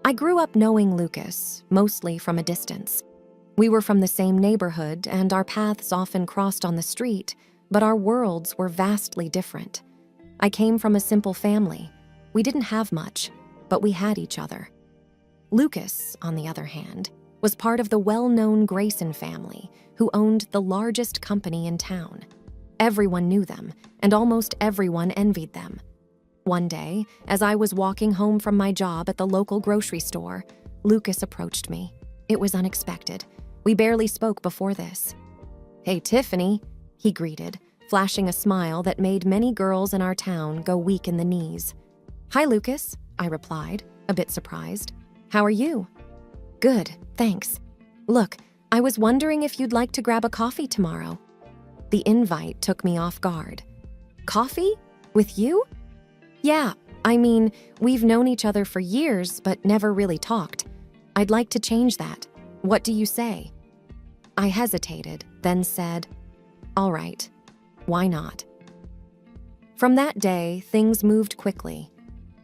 I grew up knowing Lucas, mostly from a distance. We were from the same neighborhood, and our paths often crossed on the street, but our worlds were vastly different. I came from a simple family. We didn't have much, but we had each other. Lucas, on the other hand, was part of the well-known Grayson family, who owned the largest company in town. Everyone knew them, and almost everyone envied them. One day, as I was walking home from my job at the local grocery store, Lucas approached me. It was unexpected. We barely spoke before this. "Hey, Tiffany," he greeted, flashing a smile that made many girls in our town go weak in the knees. "Hi, Lucas," I replied, a bit surprised. "How are you?" "Good, thanks. Look, I was wondering if you'd like to grab a coffee tomorrow." The invite took me off guard. "Coffee? With you?" "Yeah, I mean, we've known each other for years, but never really talked. I'd like to change that. What do you say?" I hesitated, then said, "All right, why not?" From that day, things moved quickly.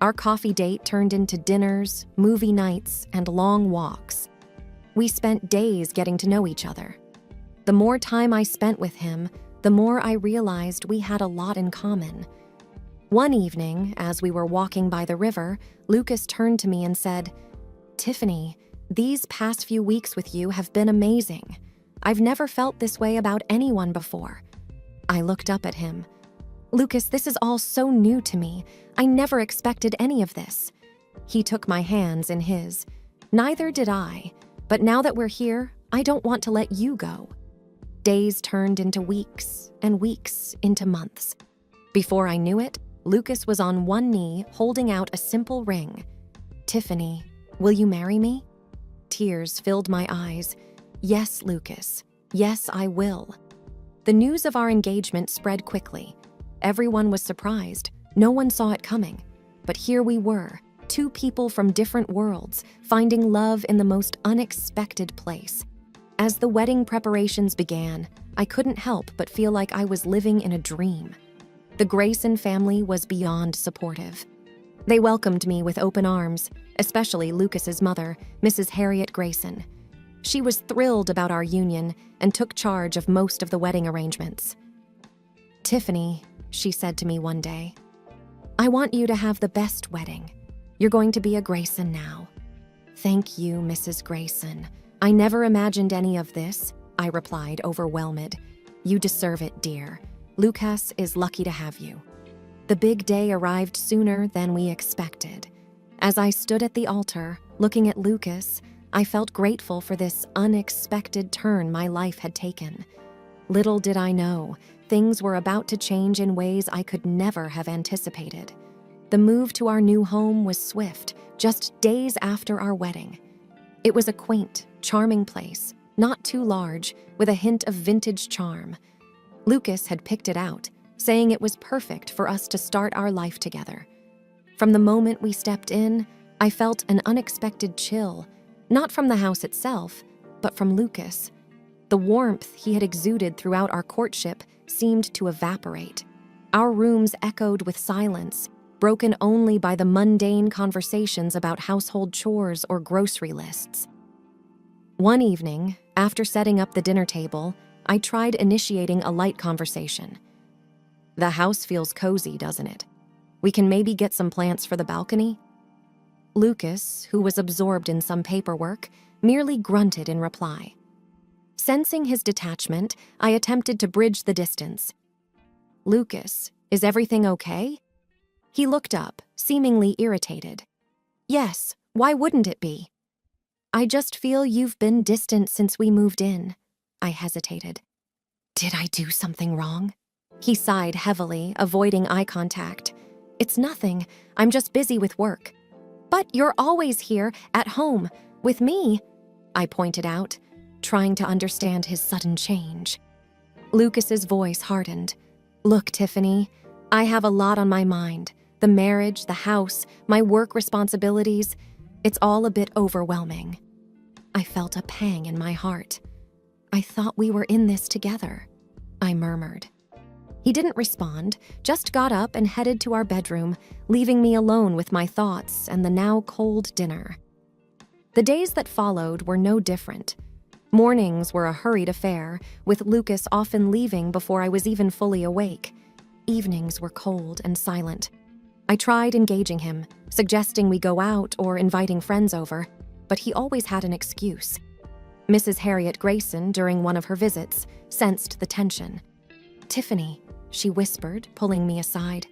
Our coffee date turned into dinners, movie nights, and long walks. We spent days getting to know each other. The more time I spent with him, the more I realized we had a lot in common. One evening, as we were walking by the river, Lucas turned to me and said, "Tiffany, these past few weeks with you have been amazing. I've never felt this way about anyone before." I looked up at him. "Lucas, this is all so new to me. I never expected any of this." He took my hands in his. "Neither did I, but now that we're here, I don't want to let you go." Days turned into weeks, and weeks into months. Before I knew it, Lucas was on one knee holding out a simple ring. "Tiffany, will you marry me?" Tears filled my eyes. "Yes, Lucas. Yes, I will." The news of our engagement spread quickly. Everyone was surprised. No one saw it coming. But here we were, two people from different worlds, finding love in the most unexpected place. As the wedding preparations began, I couldn't help but feel like I was living in a dream. The Grayson family was beyond supportive. They welcomed me with open arms, especially Lucas's mother, Mrs. Harriet Grayson. She was thrilled about our union and took charge of most of the wedding arrangements. "Tiffany," she said to me one day, "I want you to have the best wedding. You're going to be a Grayson now." "Thank you, Mrs. Grayson. I never imagined any of this," I replied, overwhelmed. "You deserve it, dear. Lucas is lucky to have you." The big day arrived sooner than we expected. As I stood at the altar, looking at Lucas, I felt grateful for this unexpected turn my life had taken. Little did I know, things were about to change in ways I could never have anticipated. The move to our new home was swift, just days after our wedding. It was a quaint, charming place, not too large, with a hint of vintage charm. Lucas had picked it out, saying it was perfect for us to start our life together. From the moment we stepped in, I felt an unexpected chill, not from the house itself, but from Lucas. The warmth he had exuded throughout our courtship seemed to evaporate. Our rooms echoed with silence, broken only by the mundane conversations about household chores or grocery lists. One evening, after setting up the dinner table, I tried initiating a light conversation. "The house feels cozy, doesn't it? We can maybe get some plants for the balcony?" Lucas, who was absorbed in some paperwork, merely grunted in reply. Sensing his detachment, I attempted to bridge the distance. "Lucas, is everything okay?" He looked up, seemingly irritated. "Yes, why wouldn't it be?" "I just feel you've been distant since we moved in." I hesitated. "Did I do something wrong?" He sighed heavily, avoiding eye contact. "It's nothing. I'm just busy with work." "But you're always here, at home, with me," I pointed out, trying to understand his sudden change. Lucas's voice hardened. "Look, Tiffany, I have a lot on my mind. The marriage, the house, my work responsibilities. It's all a bit overwhelming." I felt a pang in my heart. "I thought we were in this together," I murmured. He didn't respond, just got up and headed to our bedroom, leaving me alone with my thoughts and the now cold dinner. The days that followed were no different. Mornings were a hurried affair, with Lucas often leaving before I was even fully awake. Evenings were cold and silent. I tried engaging him, suggesting we go out or inviting friends over, but he always had an excuse. Mrs. Harriet Grayson, during one of her visits, sensed the tension. "Tiffany," she whispered, pulling me aside.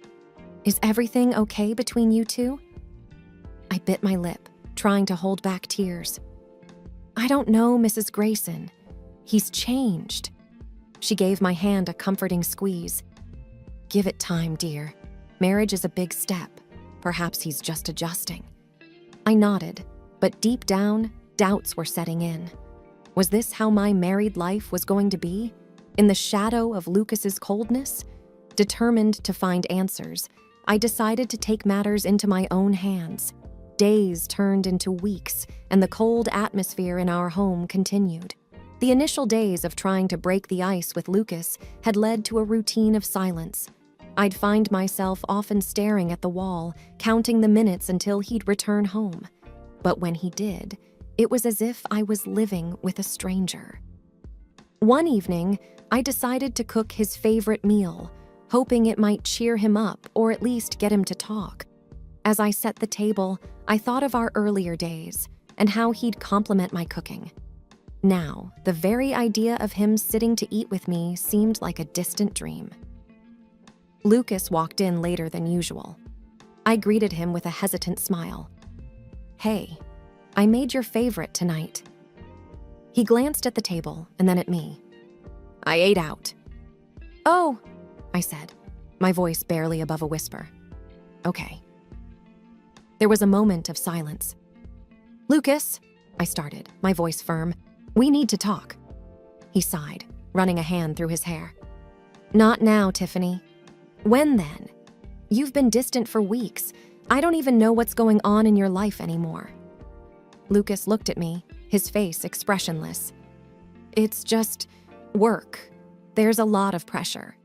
"Is everything okay between you two?" I bit my lip, trying to hold back tears. "I don't know, Mrs. Grayson. He's changed." She gave my hand a comforting squeeze. "Give it time, dear. Marriage is a big step. Perhaps he's just adjusting." I nodded, but deep down, doubts were setting in. Was this how my married life was going to be? In the shadow of Lucas's coldness? Determined to find answers, I decided to take matters into my own hands. Days turned into weeks, and the cold atmosphere in our home continued. The initial days of trying to break the ice with Lucas had led to a routine of silence. I'd find myself often staring at the wall, counting the minutes until he'd return home. But when he did, it was as if I was living with a stranger. One evening, I decided to cook his favorite meal, hoping it might cheer him up or at least get him to talk. As I set the table, I thought of our earlier days and how he'd compliment my cooking. Now, the very idea of him sitting to eat with me seemed like a distant dream. Lucas walked in later than usual. I greeted him with a hesitant smile. "Hey, I made your favorite tonight." He glanced at the table and then at me. "I ate out." "Oh," I said, my voice barely above a whisper. "Okay." There was a moment of silence. "Lucas," I started, my voice firm, "we need to talk." He sighed, running a hand through his hair. "Not now, Tiffany." "When then? You've been distant for weeks. I don't even know what's going on in your life anymore." Lucas looked at me, his face expressionless. "It's just work. There's a lot of pressure."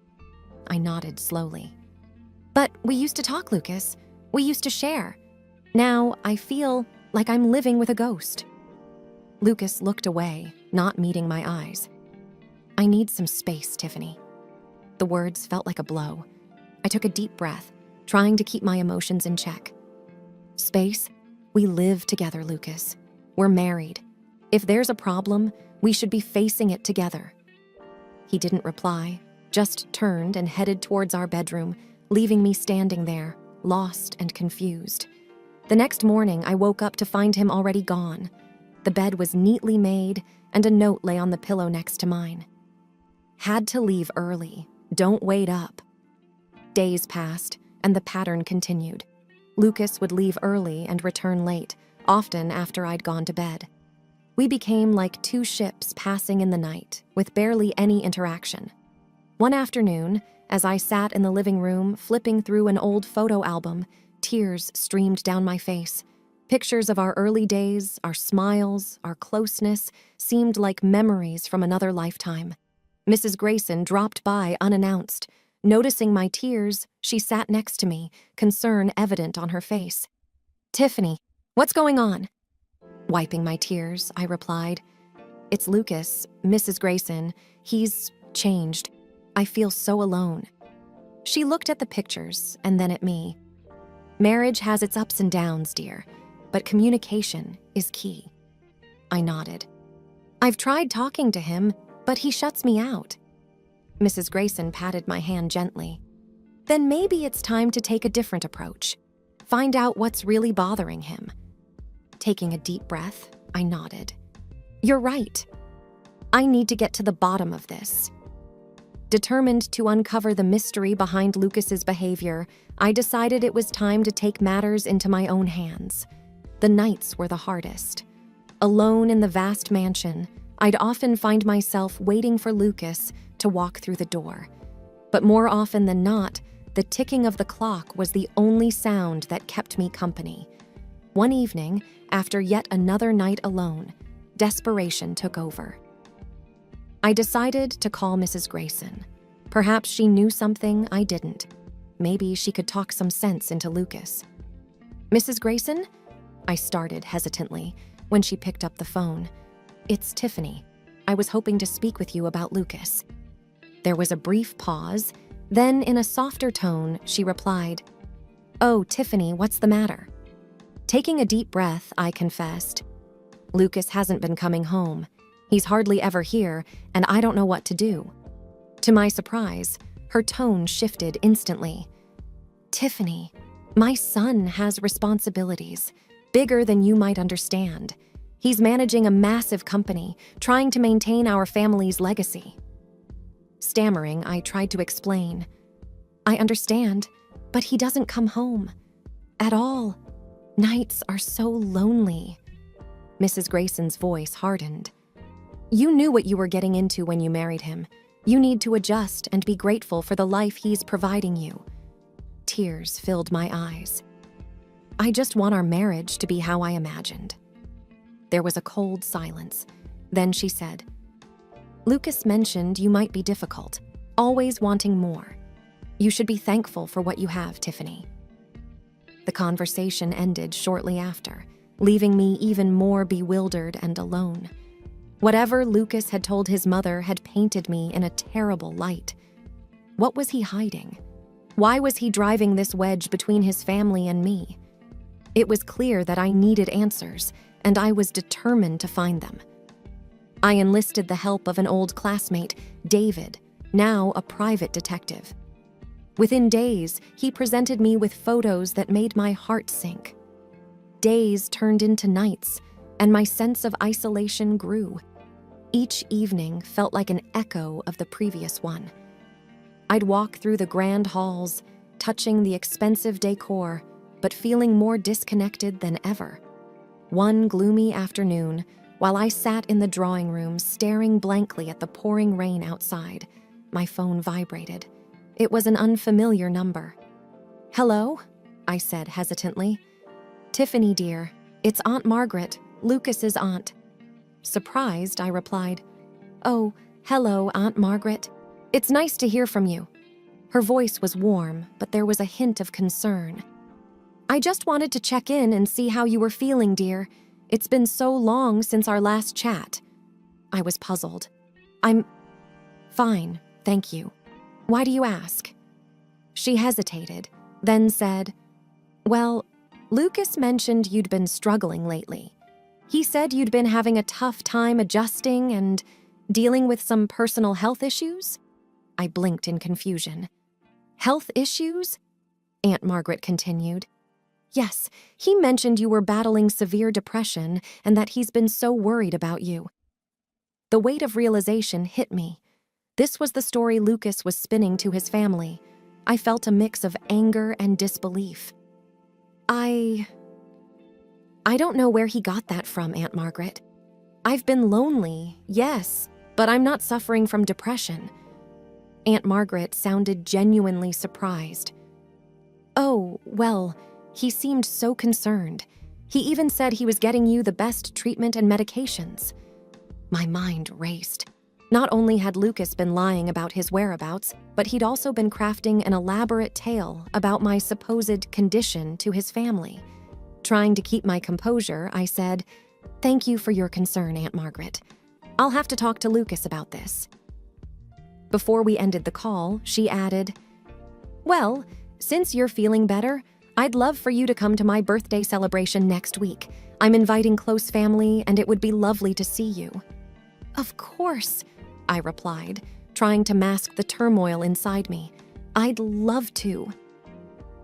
I nodded slowly. "But we used to talk, Lucas. We used to share. Now I feel like I'm living with a ghost." Lucas looked away, not meeting my eyes. "I need some space, Tiffany." The words felt like a blow. I took a deep breath, trying to keep my emotions in check. "Space? We live together, Lucas. We're married. If there's a problem, we should be facing it together." He didn't reply, just turned and headed towards our bedroom, leaving me standing there, lost and confused. The next morning, I woke up to find him already gone. The bed was neatly made, and a note lay on the pillow next to mine. "Had to leave early. Don't wait up." Days passed, and the pattern continued. Lucas would leave early and return late, often after I'd gone to bed. We became like two ships passing in the night, with barely any interaction. One afternoon, as I sat in the living room flipping through an old photo album, tears streamed down my face. Pictures of our early days, our smiles, our closeness, seemed like memories from another lifetime. Mrs. Grayson dropped by unannounced. Noticing my tears, she sat next to me, concern evident on her face. "Tiffany, what's going on?" Wiping my tears, I replied, "It's Lucas, Mrs. Grayson. He's changed. I feel so alone." She looked at the pictures and then at me. "Marriage has its ups and downs, dear, but communication is key." I nodded. "I've tried talking to him, but he shuts me out." Mrs. Grayson patted my hand gently. "Then maybe it's time to take a different approach. Find out what's really bothering him." Taking a deep breath, I nodded. "You're right. I need to get to the bottom of this." Determined to uncover the mystery behind Lucas's behavior, I decided it was time to take matters into my own hands. The nights were the hardest. Alone in the vast mansion, I'd often find myself waiting for Lucas to walk through the door. But more often than not, the ticking of the clock was the only sound that kept me company. One evening, after yet another night alone, desperation took over. I decided to call Mrs. Grayson. Perhaps she knew something I didn't. Maybe she could talk some sense into Lucas. "Mrs. Grayson, I started hesitantly when she picked up the phone. "It's Tiffany. I was hoping to speak with you about Lucas." There was a brief pause, then in a softer tone, she replied, "Oh, Tiffany, what's the matter?" Taking a deep breath, I confessed, "Lucas hasn't been coming home. He's hardly ever here, and I don't know what to do." To my surprise, her tone shifted instantly. "Tiffany, my son has responsibilities, bigger than you might understand. He's managing a massive company, trying to maintain our family's legacy." Stammering, I tried to explain. "I understand, but he doesn't come home. At all. Nights are so lonely." Mrs. Grayson's voice hardened. "You knew what you were getting into when you married him. You need to adjust and be grateful for the life he's providing you." Tears filled my eyes. "I just want our marriage to be how I imagined." There was a cold silence. Then she said, "Lucas mentioned you might be difficult, always wanting more. You should be thankful for what you have, Tiffany." The conversation ended shortly after, leaving me even more bewildered and alone. Whatever Lucas had told his mother had painted me in a terrible light. What was he hiding? Why was he driving this wedge between his family and me? It was clear that I needed answers, and I was determined to find them. I enlisted the help of an old classmate, David, now a private detective. Within days, he presented me with photos that made my heart sink. Days turned into nights, and my sense of isolation grew. Each evening felt like an echo of the previous one. I'd walk through the grand halls, touching the expensive decor, but feeling more disconnected than ever. One gloomy afternoon, while I sat in the drawing room staring blankly at the pouring rain outside, my phone vibrated. It was an unfamiliar number. "Hello?" I said hesitantly. "Tiffany, dear, it's Aunt Margaret, Lucas's aunt." Surprised, I replied, "Oh, hello, Aunt Margaret. It's nice to hear from you." Her voice was warm, but there was a hint of concern. "I just wanted to check in and see how you were feeling, dear. It's been so long since our last chat." I was puzzled. "I'm fine, thank you. Why do you ask?" She hesitated, then said, "Well, Lucas mentioned you'd been struggling lately. He said you'd been having a tough time adjusting and dealing with some personal health issues?" I blinked in confusion. "Health issues?" Aunt Margaret continued. "Yes, he mentioned you were battling severe depression and that he's been so worried about you." The weight of realization hit me. This was the story Lucas was spinning to his family. I felt a mix of anger and disbelief. I don't know where he got that from, Aunt Margaret. I've been lonely, yes, but I'm not suffering from depression." Aunt Margaret sounded genuinely surprised. "Oh, well, he seemed so concerned. He even said he was getting you the best treatment and medications." My mind raced. Not only had Lucas been lying about his whereabouts, but he'd also been crafting an elaborate tale about my supposed condition to his family. Trying to keep my composure, I said, "Thank you for your concern, Aunt Margaret. I'll have to talk to Lucas about this." Before we ended the call, she added, "Well, since you're feeling better, I'd love for you to come to my birthday celebration next week. I'm inviting close family, and it would be lovely to see you." "Of course," I replied, trying to mask the turmoil inside me. "I'd love to."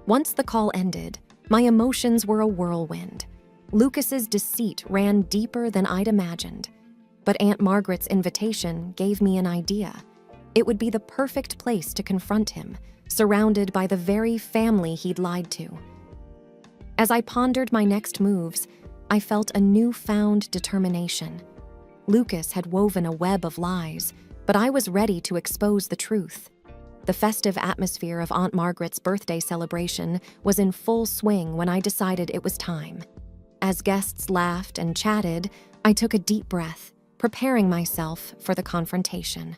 Once the call ended, my emotions were a whirlwind. Lucas's deceit ran deeper than I'd imagined. But Aunt Margaret's invitation gave me an idea. It would be the perfect place to confront him, surrounded by the very family he'd lied to. As I pondered my next moves, I felt a newfound determination. Lucas had woven a web of lies, but I was ready to expose the truth. The festive atmosphere of Aunt Margaret's birthday celebration was in full swing when I decided it was time. As guests laughed and chatted, I took a deep breath, preparing myself for the confrontation.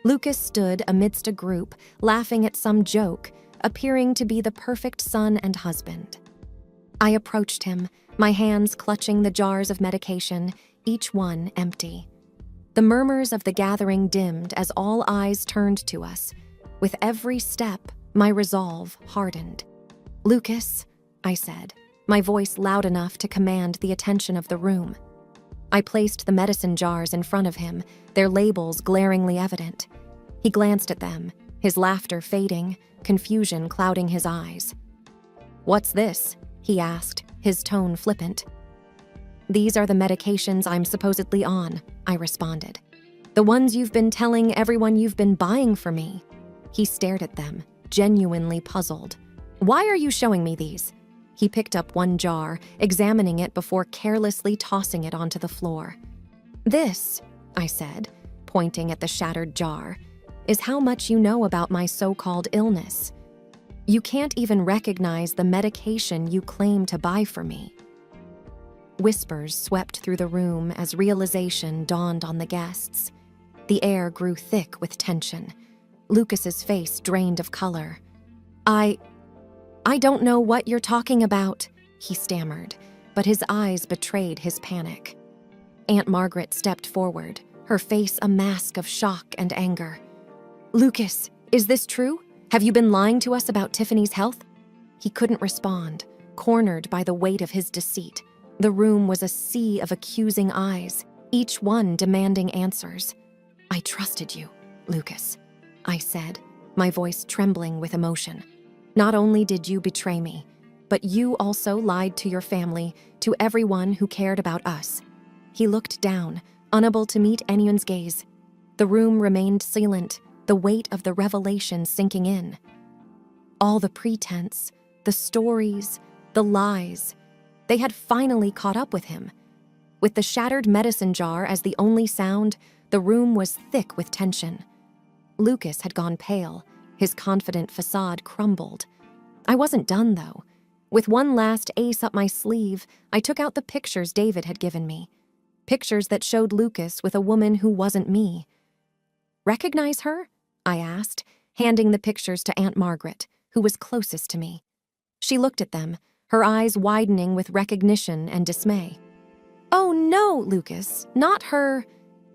Lucas stood amidst a group, laughing at some joke, appearing to be the perfect son and husband. I approached him, my hands clutching the jars of medication, each one empty. The murmurs of the gathering dimmed as all eyes turned to us. With every step, my resolve hardened. "Lucas," I said, my voice loud enough to command the attention of the room. I placed the medicine jars in front of him, their labels glaringly evident. He glanced at them, his laughter fading, confusion clouding his eyes. "What's this?" he asked, his tone flippant. "These are the medications I'm supposedly on," I responded. "The ones you've been telling everyone you've been buying for me." He stared at them, genuinely puzzled. "Why are you showing me these?" He picked up one jar, examining it before carelessly tossing it onto the floor. "This," I said, pointing at the shattered jar, "is how much you know about my so-called illness. You can't even recognize the medication you claim to buy for me." Whispers swept through the room as realization dawned on the guests. The air grew thick with tension. Lucas's face drained of color. I don't know what you're talking about," he stammered, but his eyes betrayed his panic. Aunt Margaret stepped forward, her face a mask of shock and anger. "Lucas, is this true? Have you been lying to us about Tiffany's health?" He couldn't respond, cornered by the weight of his deceit. The room was a sea of accusing eyes, each one demanding answers. "I trusted you, Lucas," I said, my voice trembling with emotion. "Not only did you betray me, but you also lied to your family, to everyone who cared about us." He looked down, unable to meet anyone's gaze. The room remained silent, the weight of the revelation sinking in. All the pretense, the stories, the lies, they had finally caught up with him. With the shattered medicine jar as the only sound, the room was thick with tension. Lucas had gone pale, his confident facade crumbled. I wasn't done, though. With one last ace up my sleeve, I took out the pictures David had given me. Pictures that showed Lucas with a woman who wasn't me. "Recognize her?" I asked, handing the pictures to Aunt Margaret, who was closest to me. She looked at them, her eyes widening with recognition and dismay. "Oh no, Lucas, not her,"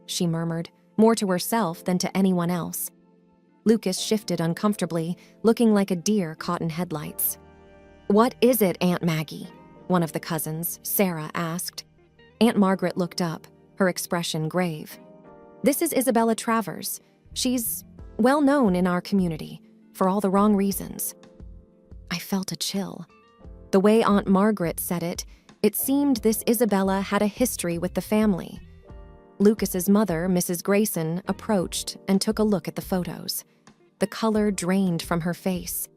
she murmured, more to herself than to anyone else. Lucas shifted uncomfortably, looking like a deer caught in headlights. "What is it, Aunt Maggie?" one of the cousins, Sarah, asked. Aunt Margaret looked up, her expression grave. "This is Isabella Travers. She's well known in our community, for all the wrong reasons." I felt a chill. The way Aunt Margaret said it, it seemed this Isabella had a history with the family. Lucas's mother, Mrs. Grayson, approached and took a look at the photos. The color drained from her face.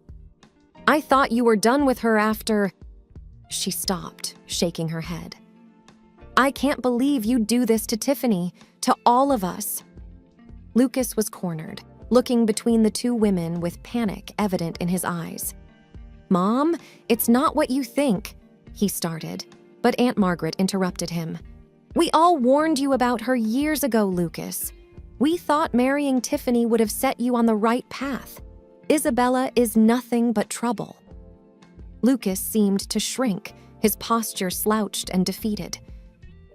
"I thought you were done with her after—" She stopped, shaking her head. "I can't believe you'd do this to Tiffany, to all of us." Lucas was cornered, looking between the two women with panic evident in his eyes. "Mom, it's not what you think," he started, but Aunt Margaret interrupted him. "We all warned you about her years ago, Lucas. We thought marrying Tiffany would have set you on the right path. Isabella is nothing but trouble." Lucas seemed to shrink, his posture slouched and defeated.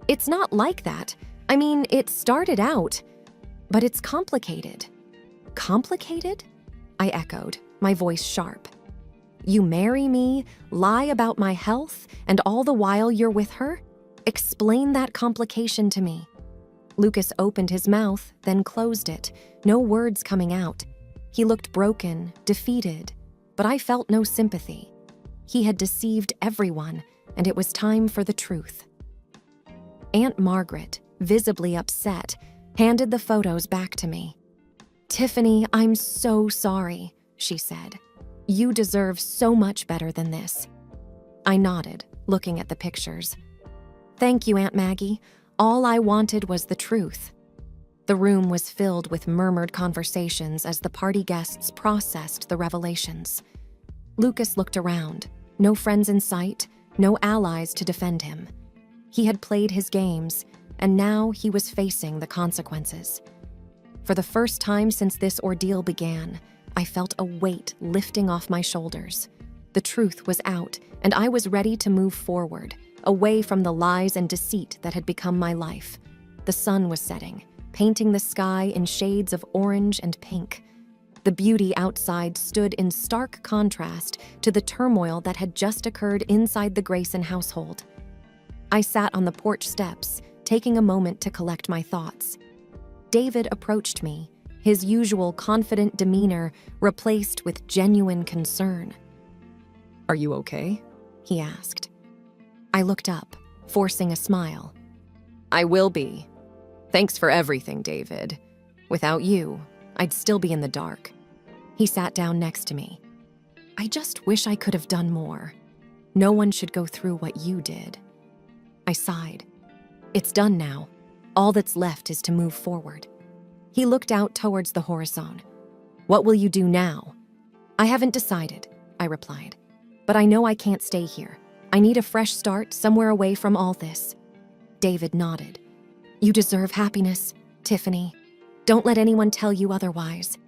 "It's not like that. I mean, it started out, but it's complicated." "Complicated?" I echoed, my voice sharp. "You marry me, lie about my health, and all the while you're with her? Explain that complication to me." Lucas opened his mouth, then closed it, no words coming out. He looked broken, defeated, but I felt no sympathy. He had deceived everyone, and it was time for the truth. Aunt Margaret, visibly upset, handed the photos back to me. "Tiffany, I'm so sorry," she said. "You deserve so much better than this." I nodded, looking at the pictures. "Thank you, Aunt Maggie. All I wanted was the truth." The room was filled with murmured conversations as the party guests processed the revelations. Lucas looked around. No friends in sight, no allies to defend him. He had played his games, and now he was facing the consequences. For the first time since this ordeal began, I felt a weight lifting off my shoulders. The truth was out, and I was ready to move forward, away from the lies and deceit that had become my life. The sun was setting, painting the sky in shades of orange and pink. The beauty outside stood in stark contrast to the turmoil that had just occurred inside the Grayson household. I sat on the porch steps, taking a moment to collect my thoughts. David approached me, his usual confident demeanor replaced with genuine concern. "Are you okay?" he asked. I looked up, forcing a smile. "I will be. Thanks for everything, David. Without you, I'd still be in the dark." He sat down next to me. "I just wish I could have done more. No one should go through what you did." I sighed. "It's done now. All that's left is to move forward." He looked out towards the horizon. "What will you do now?" "I haven't decided," I replied. "But I know I can't stay here. I need a fresh start somewhere away from all this." David nodded. "You deserve happiness, Tiffany. Don't let anyone tell you otherwise."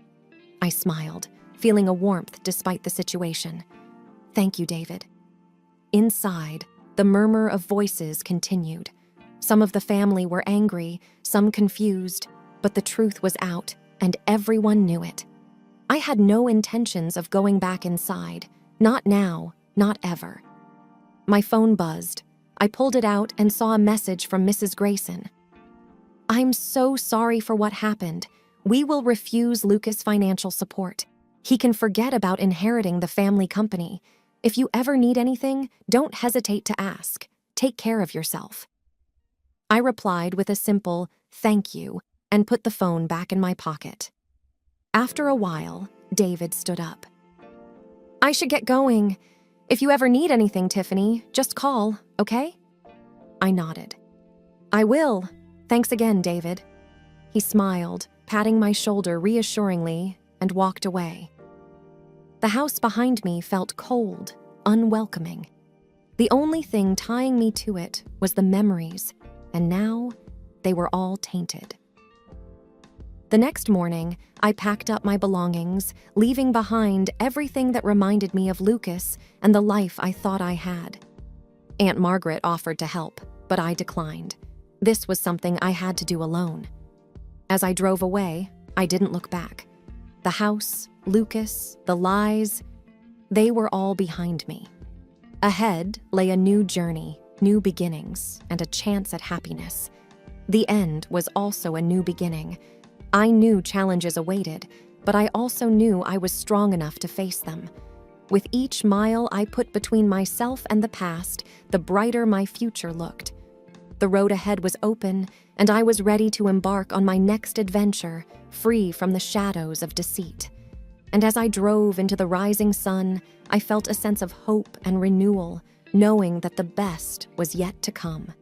I smiled, feeling a warmth despite the situation. "Thank you, David." Inside, the murmur of voices continued. Some of the family were angry, some confused, but the truth was out, and everyone knew it. I had no intentions of going back inside. Not now, not ever. My phone buzzed. I pulled it out and saw a message from Mrs. Grayson. "I'm so sorry for what happened. We will refuse Lucas financial support. He can forget about inheriting the family company. If you ever need anything, don't hesitate to ask. Take care of yourself." I replied with a simple "thank you" and put the phone back in my pocket. After a while, David stood up. "I should get going. If you ever need anything, Tiffany, just call, okay?" I nodded. "I will. Thanks again, David." He smiled, patting my shoulder reassuringly, and walked away. The house behind me felt cold, unwelcoming. The only thing tying me to it was the memories, and now they were all tainted. The next morning, I packed up my belongings, leaving behind everything that reminded me of Lucas and the life I thought I had. Aunt Margaret offered to help, but I declined. This was something I had to do alone. As I drove away, I didn't look back. The house, Lucas, the lies, they were all behind me. Ahead lay a new journey, new beginnings, and a chance at happiness. The end was also a new beginning. I knew challenges awaited, but I also knew I was strong enough to face them. With each mile I put between myself and the past, the brighter my future looked. The road ahead was open, and I was ready to embark on my next adventure, free from the shadows of deceit. And as I drove into the rising sun, I felt a sense of hope and renewal, knowing that the best was yet to come.